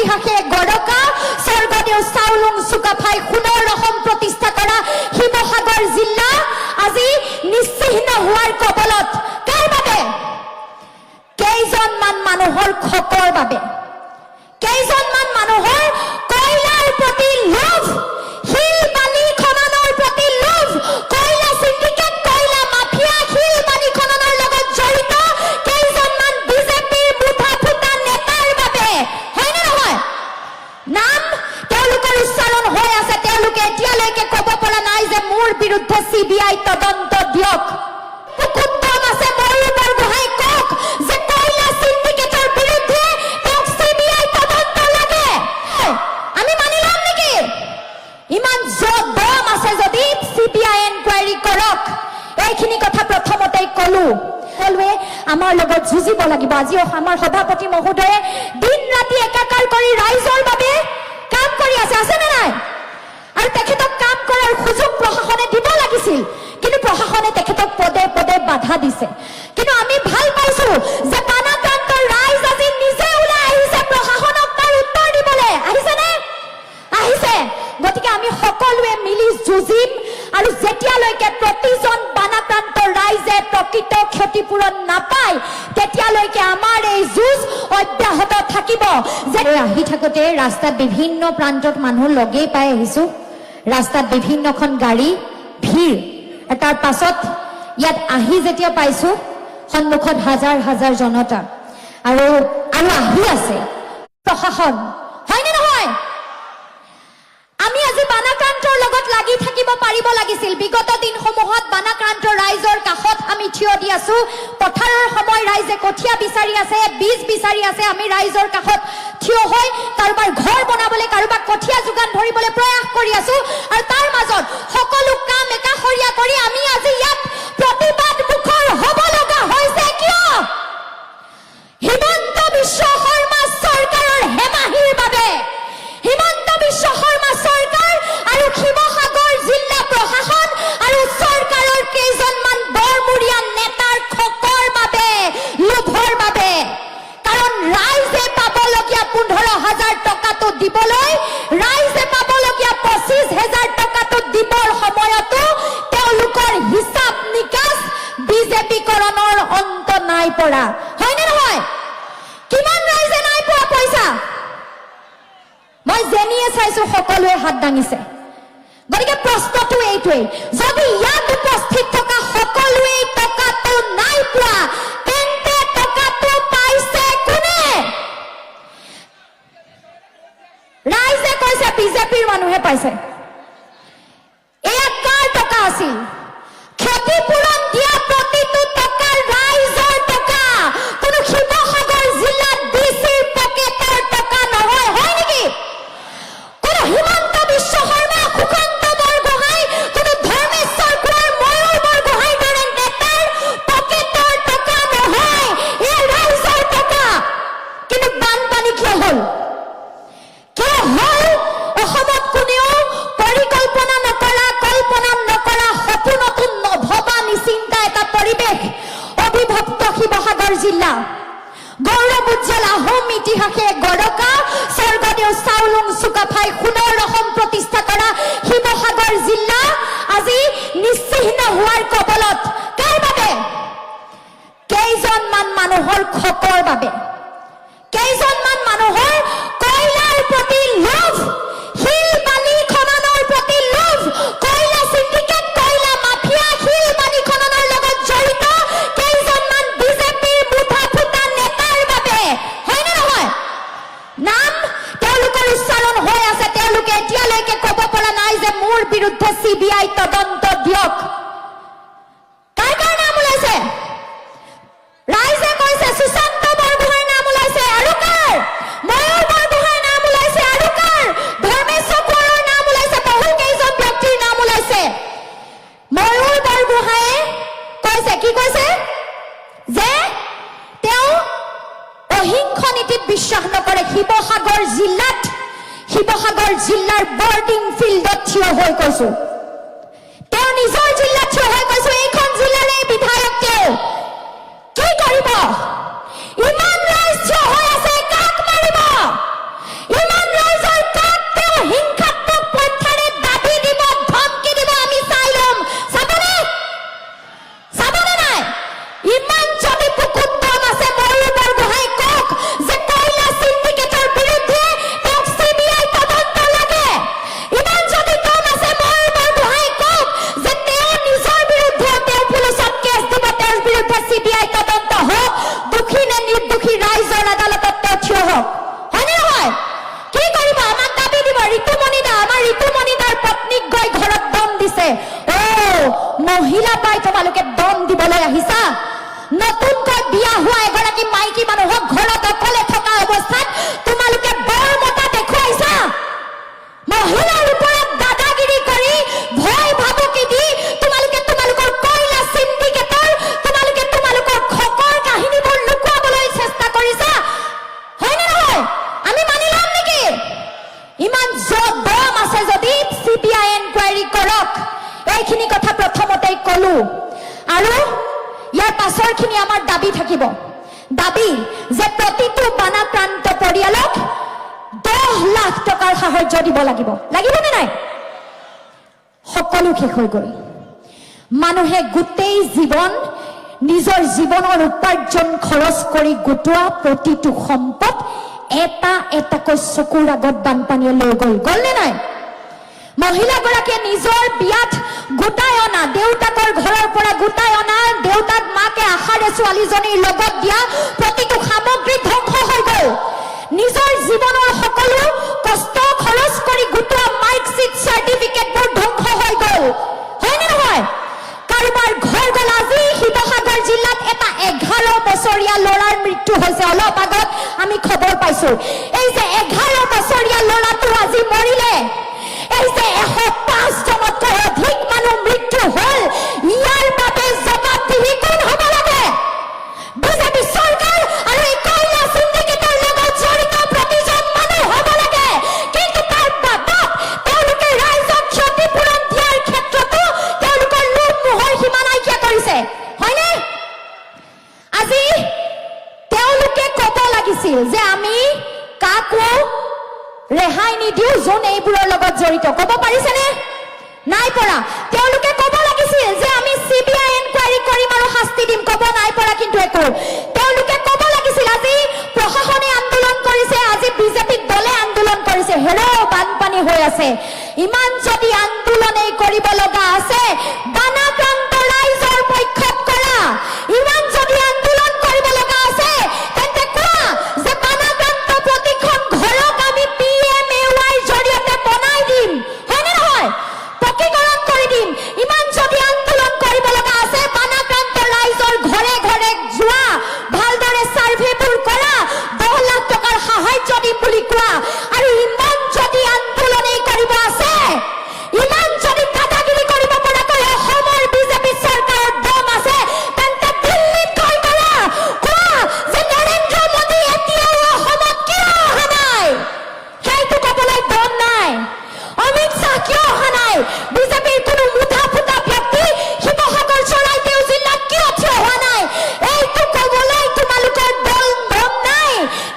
ইতিহাসে গড়কা স্বৰ্গদেউ চাউলুং চুকাফাই সোণৰ ৰসম প্ৰতিষ্ঠা কৰা শিৱসাগৰ জিলা আজি নিশ্চিহ্ন হোৱাৰ কবলত কাৰ বাবে? কেইজনমান মানুহৰ খকৰ বাবে, কেইজনমান মানুহৰ কয়লাৰ প্ৰতি লোভ, শিল বালি খননৰ প্ৰতি লোভ, কয়লা সিন্ডিকেট, কয়লা মাফিয়া, শিল বালি খননৰ লগত জড়িত কেইজনমান বিজেপিৰ মুঠা ফুটা নেতাৰ বাবে, হয়নে নহয়? নাম তেওঁলোকৰ উচ্চাৰণ হৈ আছে, তেওঁলোকে এতিয়ালৈকে ক'ব পৰা নাই যে মোৰ বিৰুদ্ধে CBI তদন্ত দিয়ক। কুকুদ্দম আছে ময়ূৰ বৰগোহাঁই কওক যে কয়লা সিন্ডিকেটৰ বিৰুদ্ধে তেওঁক CBI তদন্ত লাগে। আমি মানি ল'ম নেকি? ইমান দম আছে যদি CBI এনকুৱাৰী কৰক। এইখিনি কথা প্ৰথমতেই ক'লো। সকলোৱে আমাৰ লগত যুঁজিব লাগিব। আজি আমাৰ সভাপতি মহোদয়ে দিন ৰাতি একাকাৰ কৰি ৰাইজৰ বাবে কাম কৰি আছে নে নাই? আৰু তেখেতক কাম কৰাৰ সুযোগ প্ৰশাসনে দিব লাগিছিল, কিন্তু প্ৰশাসনে তেখেতক পদে পদে বাধা দিছে। কিন্তু আমি ভাল পাইছো যে বানাক্ৰান্তৰ ৰাইজ আজি নিজে ওলাই আহিছে প্ৰশাসনক তাৰ উত্তৰ দিবলৈ। আহিছেনে? আহিছে। গতিকে আমি সকলোৱে মিলি যুঁজিম আৰু যেতিয়ালৈকে প্ৰতিজন বানাক্ৰান্ত ৰাইজে প্ৰকৃত ক্ষতিপূৰণ নাপায় তেতিয়ালৈকে আমাৰ এই যুঁজ অব্যাহত থাকিব। যে আহি থাকোঁতে ৰাস্তাত বিভিন্ন প্ৰান্তত মানুহ লগেই পাই আহিছো, ৰাস্তাত বিভিন্নখন গাড়ী ভিৰ, তাৰ পাছত ইয়াত আহি যেতিয়া পাইছো সন্মুখত হাজাৰ হাজাৰ জনতা আৰু আহি আছে প্ৰশাসন, হয়নে নহয়? আমি আজি বানাক্ৰান্তৰ লগত লাগি থাকিব পাৰিব লাগিছিল। বিগত দিনসমূহত বানাক্ৰান্ত ৰাইজৰ কাষত আমি থিয় দি আছো। পথাৰৰ সময় ৰাইজে কঠীয়া বিচাৰি আছে, বীজ বিচাৰি আছে, আমি ৰাইজৰ কাষত থিয় হৈ কাৰোবাৰ ঘৰ বনাবলৈ, কাৰোবাক কঠীয়া যোগান ধৰিবলৈ প্ৰয়াস কৰি আছো। আৰু তাৰ মাজত সকলো কাম একাষৰীয়া কৰি আমি আজি ইয়াত প্ৰতিবাদ মুখৰ হ'ব লগা হৈছে। কিয়? হিমন্ত বিশ্ব শৰ্মা চৰকাৰৰ হেমাহিৰ বাবে। হিমন্ত বিশ্ব শৰ্মা চৰকাৰ আৰু শিৱসাগৰ জিলা প্ৰশাসন আৰু চৰকাৰৰ কেইজনমান বৰমূৰীয়া নেতাৰ খকৰ বাবে, লোভৰ বাবে। কাৰণ ৰাইজে পাবলগীয়া 15,000 টকাটো দিবলৈ, ৰাইজে পাবলগীয়া 25,000 টকাটো দিবৰ সময়তো তেওঁলোকৰ হিচাপ নিকাচ বিজেপিকৰণৰ অন্ত নাই পৰা, হয়নে নহয়? কিমান ৰাইজে নাই পোৱা পইচা? মই যেনিয়ে চাইছো সকলোৱে হাত দাঙিছে। গতিকে প্ৰশ্নটো এইটোৱেই, যদি ইয়াত উপস্থিত থকা সকলোৱে টকাটো নাই পোৱা তেন্তে টকাটো পাইছে কোনে? ৰাইজে কৈছে বিজেপিৰ মানুহে পাইছে। এয়া কাৰ টকা আছিল? ক্ষতিপূৰণ দিয়া প্ৰতিটো টকা ৰাইজৰ টকা, কোনো শিৱসাগৰ জিলাত ডিচিৰ পকেটৰ টকা নহয়, হয় নেকি? কোনো হিমন্ত বিশ্ব শৰ্মা, সুকান্ত বৰগোহাঁই, কোনো ধৰ্মেশ্বৰ কোঁৱৰ, ময়ূৰ বৰগোহাঁইৰ দৰে নেতাৰ পকেটৰ টকা নহয়, এয়া ৰাইজৰ টকা। কিন্তু বানপানী কিয় হ'ল? কিয় হ'ল? অসমত কোনেও পৰিকল্পনা নকৰা, কল্পনা নকৰা, সপোনতো নভবা নিচিন্তা এটা পৰিৱেশ অবিভক্ত শিৱসাগৰ জিলা। গৌৰৱ উজ্জ্বল আহোম ইতিহাসে গড়কা স্বৰ্গদেউ চাউলুং চুকাফাই সোণৰ ৰসম প্ৰতিষ্ঠা কৰা শিৱসাগৰ জিলা আজি নিশ্চিহ্ন হোৱাৰ কবলত কাৰ বাবে? কেইজনমান মানুহৰ খকৰ বাবে, কেইজনমান মানুহৰ কয়লাৰ প্ৰতি লোভ, শিল বালি খননৰ প্ৰতি লোভ, কয়লা সিন্ডিকেট, কয়লা মাফিয়া, শিল বালি খননৰ লগত জড়িত কেইজনমান বিজেপিৰ মুঠা ফুটা নেতাৰ বাবে, হয়নে নহয়? নাম তেওঁলোকৰ উচ্চাৰণ হৈ আছে, তেওঁলোকে এতিয়ালৈকে ক'ব পৰা নাই যে মোৰ বিৰুদ্ধে CBI তদন্ত দিয়ক। কাৰ কাৰ নাম ওলাইছে? ৰাইজে কৈছে সুশান্ত বৰগোহাঁইৰ নাম ওলাইছে, আৰু কাৰ? ময়ূৰ বৰগোহাঁইৰ নাম ওলাইছে, আৰু কাৰ? ধৰ্মেশ্বৰ কোঁৱৰৰ নাম ওলাইছে, বহু কেইজন ব্যক্তিৰ নাম ওলাইছে। ময়ূৰ বৰগোহাঁয়ে কৈছে, কি কৈছে? যে তেওঁ অহিংস নীতিত বিশ্বাস নকৰে। শিৱসাগৰ জিলাৰ বৰ্ডিং ফিল্ডত থিয় হৈ কৈছো, তেওঁ নিজৰ জিলাত থিয় হৈ কৈছো, এইখন জিলাৰে বিধায়ক তেওঁ কি কৰিব? ইমান ৰাইজ থিয় হৈ আছে, কাক মাৰিব? ঋতুমণি দা, আমাৰ ঋতুমণি দাৰ পত্নীক গৈ ঘৰত দম দিছে। মহিলা পাই তোমালোকে দম দিবলৈ আহিছা? নতুনকৈ বিয়া হোৱা এগৰাকী মাইকী মানুহক ঘৰত অকলে থকা অৱস্থাত তোমালোকে বৰ মতা দেখুৱাইছা। মহিলাৰ ওপৰত দাদাগিৰি কৰি ভয় ভাবুকি দি তোমালোকে তোমালোকৰ কয়লা চিণ্ডিকেটৰ তোমালোকৰ খকৰ কাহিনীবোৰ লুকুৱাবলৈ চেষ্টা কৰিছা, হয়নে নহয়? আমি মানি ল'ম নেকি? ইমান দম আছে যদি CBI এনকুৱাৰী কৰক। এইখিনি কথা প্ৰথমতেই কলো। আৰু ইয়াৰ পাছৰখিনি আমাৰ দাবী থাকিব। দাবী যে প্ৰতিটো বানাক্ৰান্ত পৰিয়ালক 10 লাখ টকাৰ সাহায্য দিব লাগিব। লাগিবনে নাই? সকলো শেষ হৈ গ'ল। মানুহে গোটেই জীৱন নিজৰ জীৱনৰ উপাৰ্জন খৰচ কৰি গোটোৱা প্ৰতিটো সম্পদ এটা এটাকৈ চকুৰ আগত বানপানীয়ে লৈ গ'লনে নাই? মহিলাগৰাকীয়ে নিজৰ বিয়াত গোটাই অনা, দেউতাকৰ ঘৰৰ পৰা গোটাই অনা, দেউতাক মাকে আশাৰে ছোৱালীজনীৰ লগত দিয়া প্ৰতিটো সামগ্ৰী ধ্বংস হৈ গ'ল। নিজৰ জীৱনৰ সকলো কষ্ট খৰচ কৰি গোটোৱা মাৰ্কশ্বিট চাৰ্টিফিকেটবোৰ ধ্বংস হৈ গ'ল, হয়নে নহয়? কাৰোবাৰ ঘৰ গ'ল। আজি শিৱসাগৰ জিলাত এটা 11 বছৰীয়া ল'ৰাৰ মৃত্যু হৈছে। অলপ আগত আমি খবৰ পাইছো। এই যে 11 বছৰীয়া ল'ৰাটো আজি মৰিলে, এই যে 105 জনতকৈ অধিক মানুহ মৃত্যু হ'ল, ইয়াৰ বাবে জবাবদিহি কোন হ'ব লাগে? বিজেপি চৰকাৰ আৰু এই কয়লা চিণ্ডিকেটৰ লগত জড়িত প্ৰতিজন মানুহ হ'ব লাগে। কিন্তু তাৰ বাবদ তেওঁলোকে ৰাইজক ক্ষতিপূৰণ দিয়াৰ ক্ষেত্ৰতো তেওঁলোকৰ লোভ মোহৰ সীমা নাইকিয়া কৰিছে, হয়নে? আজি তেওঁলোকে ক'ব লাগিছিল যে আমি কাকো ৰেহাই নিদিও যোন এইবোৰৰ লগত জড়িত। ক'ব পাৰিছেনে? নাই পৰা। তেওঁলোকে ক'ব লাগিছিল যে আমি CBI এনকুৱাৰী কৰিম আৰু শাস্তি দিম। ক'ব নাই পৰা কিন্তু একো। তেওঁলোকে ক'ব লাগিছিল আজি প্ৰশাসনে আন্দোলন কৰিছে, আজি বিজেপি দলে আন্দোলন কৰিছে, বানপানী হৈ আছে। ইমান যদি আন্দোলনেই কৰিব লগা আছে, বানাক্ৰান্ত ৰাইজৰ পক্ষত কৰা। ইমান যদি আন্দোলন কৰিব লগা আছে, তেন্তে কোৱা যে বানাক্ৰান্ত প্ৰতিখন ঘৰক আমি PMAY জৰিয়তে বনাই দিম, হয়নে নহয়? পকীকৰণ কৰি দিম। ইমান যদি আন্দোলন কৰিব লগা আছে, বানাক্ৰান্ত ৰাইজৰ ঘৰে ঘৰে যোৱা, ভালদৰে চাৰ্ভেবোৰ কৰা, 10 লাখ টকাৰ সাহায্য দিম বুলি কোৱা। আৰু ইমান যদি আন্দোলনেই কৰিব আছে, ইমান যদি দাদাগিৰি কৰিব পৰাকৈ অসমৰ বিজেপি চৰকাৰৰ দম আছে, তেন্তে দিল্লীত গৈ কৰা। কোৱা যে নৰেন্দ্ৰ মোদী এতিয়াও অসমত কিয় অহা নাই? সেইটো ক'বলৈ দম নাই। অমিত শ্বাহ কিয় অহা নাই? বিজেপিৰ কোনো মুঠা ফুটা ব্যক্তি শিৱসাগৰ চৰাইদেউ জিলাত কিয় থিয় হোৱা নাই? এইটো ক'বলৈ তোমালোকৰ দম নাই।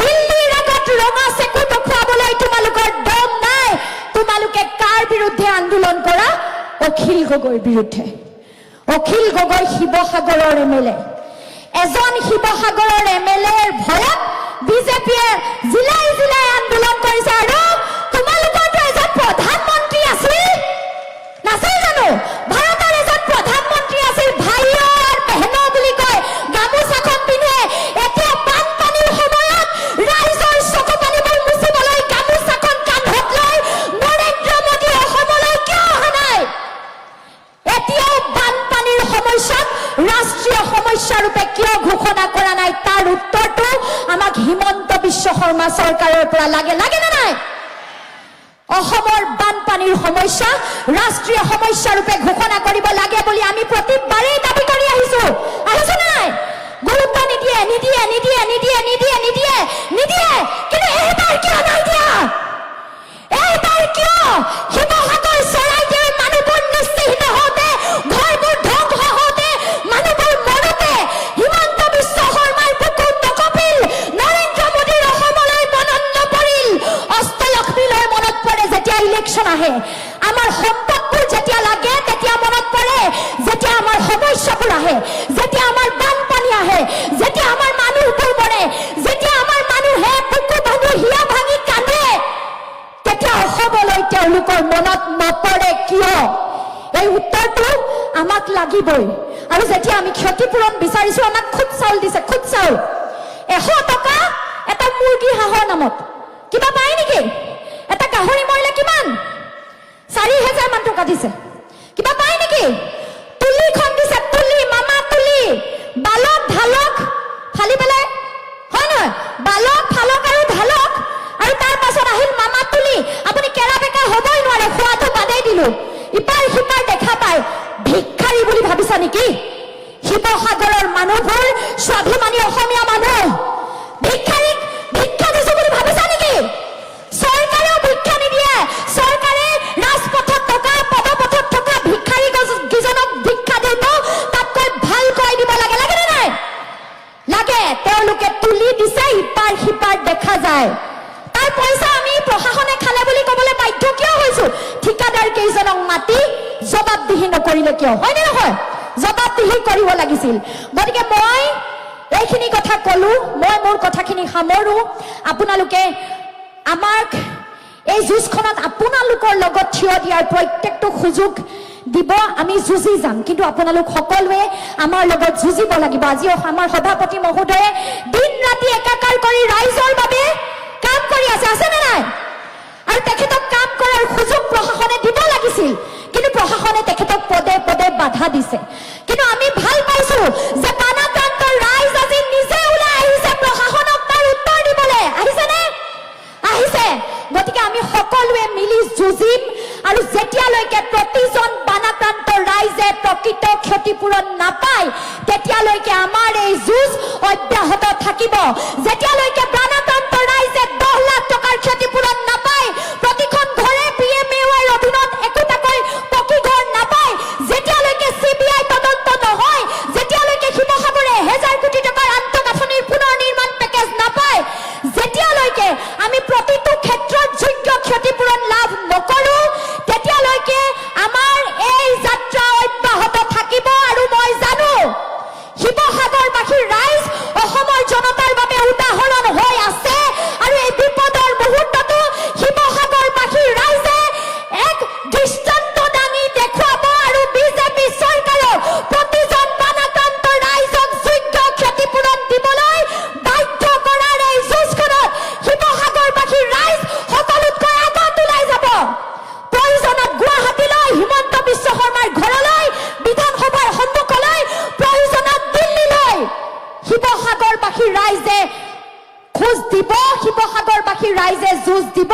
দিল্লীৰ আগত ৰঙা চেকু দেখুৱাবলৈ তোমালোকৰ দম নাই। তোমালোকে কাৰ বিৰুদ্ধে আন্দোলন কৰা? অখিল গগৈৰ বিৰুদ্ধে। অখিল গগৈ শিৱসাগৰৰ MLA। এজন শিৱসাগৰৰ MLAৰ ভয়ত বিজেপিয়ে জিলাই জিলাই আন্দোলন কৰিছে। আৰু তোমালোকৰতো এজন প্ৰধানমন্ত্ৰী আছিল, নাছিল জানো? ভাৰতৰ এজন প্ৰধানমন্ত্ৰী আছিল, ভাইও আৰু বেহনো বুলি কয়, গামোচাখন পিন্ধে। এতিয়া বানপানীৰ সময়ত ৰাইজৰ চকু পানীবোৰ মুচিবলৈ গামোচাখন কান্ধত লৈ নৰেন্দ্ৰ মোদী অসমলৈ কিয় অহা নাই? এতিয়াও বানপানীৰ সমস্যাক ৰাষ্ট্ৰীয় সমস্যা ৰূপে কিয় ঘোষণা কৰা নাই? তাৰ উত্তৰটো আমাক হিমন্ত বিশ্ব শৰ্মা চৰকাৰৰ পৰা লাগে নে নাই? অসমৰ বানপানীৰ সমস্যা ৰাষ্ট্ৰীয় সমস্যা ৰূপে ঘোষণা কৰিব লাগে বুলি আমি প্ৰতিবাৰেই দাবী কৰি আহিছো নে নাই? গুৰুত্ব নিদিয়ে। কিন্তু এইবাৰ কিয় নাই দিয়া? এইবাৰ কিয় শিৱসাগৰ চৰাইদেউৰ মানুহবোৰ নিশ্চিহীন হওঁতে, ঘৰবোৰ ধ্বংস হওঁতে, মানুহবোৰ মৰোতে হিমন্ত বিশ্ব শৰ্মাৰ বুকুত নকঁপিল? নৰেন্দ্ৰ মোদীৰ অসমলৈ মনত নপৰিল? অষ্টলক্ষ্মীলৈ মনত পৰে যেতিয়া ইলেকশ্যন আহে। আমাৰ সম্পদবোৰ যেতিয়া লাগে তেতিয়া মনত পৰে। যেতিয়া আমাৰ সমস্যাবোৰ আহে, যেতিয়া আমাৰ বানপানী আহে, যেতিয়া আমাৰ মানুহবোৰ মৰে, যেতিয়া আমাৰ মানুহে বুকু ভাঙি হিয়া ভাঙি কান্দে, তেতিয়া অসমলৈ তেওঁলোকৰ মনত নপৰে কিয়? এই উত্তৰটো আমাক লাগিবই। আৰু যেতিয়া আমি ক্ষতিপূৰণ বিচাৰিছো, আমাক খুদ চাউল দিছে, খুদ চাউল 100 টকা এটা মুৰ্গী হাঁহৰ নামত। কিবা পায় নেকি? এটা গাহৰি মৰিলে টকা দিছে কিবা পায় নেকি তুলিখন দিছে তুলি মামা তুলি বালক ঢালক ফালি পেলাই হয় নহয় বালক ফালক আৰু ঢালক আৰু তাৰ পাছত আহিল মামা তুলি আপুনি কেৰা বেকা হ'বই নোৱাৰে খোৱাটো বাদেই দিলো ইপাৰ সিপাৰ দেখা পায় ভিক্ষাৰী বুলি ভাবিছা নেকি শিৱসাগৰৰ মানুহবোৰ স্বাভিমানী অসমীয়া মানুহ ভিক্ষাৰীক ভিক্ষা দিছো বুলি ভাবিছা নেকি চৰকাৰেও ভিক্ষা নিদিয়ে চৰকাৰে ৰাজপথত থকা পদপথত থকা ভিক্ষাৰী কেইজনক ভিক্ষা দিব তাতকৈ ভালকৈ দিব লাগে লাগে নে নাই লাগে তেওঁলোকে তুলি দিছে ইপাৰ সিপাৰ দেখা যায় তাৰ পইচা আমি প্ৰশাসনে খালে বুলি ক'বলৈ বাধ্য কিয় হৈছো ঠিকাদাৰ কেইজনক মাতি জবাবদিহি নকৰিলে কিয় হয়নে নহয় জবাবদিহি কৰিব লাগিছিল গতিকে মই এইখিনি কথা ক'লো মই মোৰ কথাখিনি সামৰো আপোনালোকে আমাক এই যুঁজখনত আপোনালোকৰ লগত থিয় দিয়াৰ প্ৰত্যেকটো সুযোগ দিব আমি যুঁজি যাম কিন্তু আপোনালোক সকলোৱে আমাৰ লগত যুঁজিব লাগিব আজি আমাৰ সভাপতি মহোদয়ে দিন ৰাতি একাকাৰ কৰি ৰাইজৰ বাবে কাম কৰি আছে নে নাই আৰু তেখেতক কাম কৰাৰ সুযোগ প্ৰশাসনে দিব লাগিছিল কিন্তু প্ৰশাসনে তেখেতক পদে পদে বাধা দিছে কিন্তু আমি ভাল পাইছো যে বানাক্ৰান্তৰ ৰাইজ আজি নিজে ওলাই আহিছে প্ৰশাসনক তাৰ উত্তৰ দিবলৈ আহিছেনে আহিছে গতিকে আমি সকলোৱে মিলি যুঁজিম আৰু যেতিয়ালৈকে প্ৰতিজন বানাক্ৰান্ত ৰাইজে প্ৰকৃত ক্ষতিপূৰণ নাপায় তেতিয়ালৈকে আমাৰ এই যুঁজ অব্যাহত থাকিব যেতিয়ালৈকে বানাক্ৰান্ত ৰাইজে 10 লাখ টকাৰ ক্ষতিপূৰণ নাপায় প্ৰতিখন ঘৰে PMAOৰ অধীনত একোটাকৈ পকী ঘৰ নাপায় যেতিয়ালৈকে CBI তদন্ত নহয় যেতিয়ালৈকে শিৱসাগৰে 1000 কোটি টকাৰ আন্তঃগাঁথনিৰ পুনৰ নিৰ্মাণ পেকেজ নাপায় যেতিয়ালৈকে আমি প্ৰতিটো ক্ষেত্ৰত যোগ্য ক্ষতিপূৰণ লাভ নকৰো তেতিয়ালৈকে আমাৰ এই যাত্ৰা অব্যাহত থাকিব আৰু মই জানো শিৱসাগৰবাসীৰ ৰাইজ অসমৰ জনতাৰ বাবে উদাহৰণ হৈ আছে আৰু এই বিপদৰ মুহূৰ্ততো শিৱসাগৰবাসীৰ ৰাইজে এক দৃষ্টান্ত দাঙি দেখুৱাব আৰু বিজেপি চৰকাৰৰ প্ৰতিজন বানাক্ৰান্ত ৰাইজক যোগ্য ক্ষতিপূৰণ দিবলৈ বাধ্য কৰাৰ এই যুঁজখনত শিৱসাগৰবাসীৰ ৰাইজ সকলোতকৈ আগত ওলাই যাব প্ৰয়োজনত গুৱাহাটীলৈ হিমন্ত বিশ্ব শৰ্মাৰ ঘৰলৈ বিধানসভাৰ সন্মুখলৈ প্ৰয়োজনত দিল্লীলৈ শিৱসাগৰবাসীৰ ৰাইজে খোজ দিব শিৱসাগৰবাসীৰ ৰাইজে যুঁজ দিব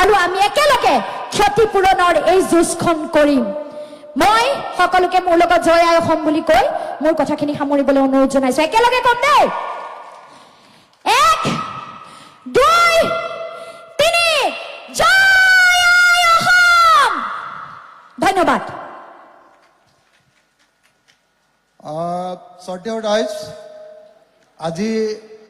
আৰু আমি একেলগে ক্ষতিপূৰণৰ এই যুঁজখন কৰিম মই সকলোকে মোৰ লগত জয় আই অসম বুলি কৈ মোৰ কথাখিনি সামৰিবলৈ অনুৰোধ জনাইছো একেলগে কম দেই 1 2 3 জয় আই অসম ধন্যবাদ শ্ৰদ্ধেয় ৰাইজ আজি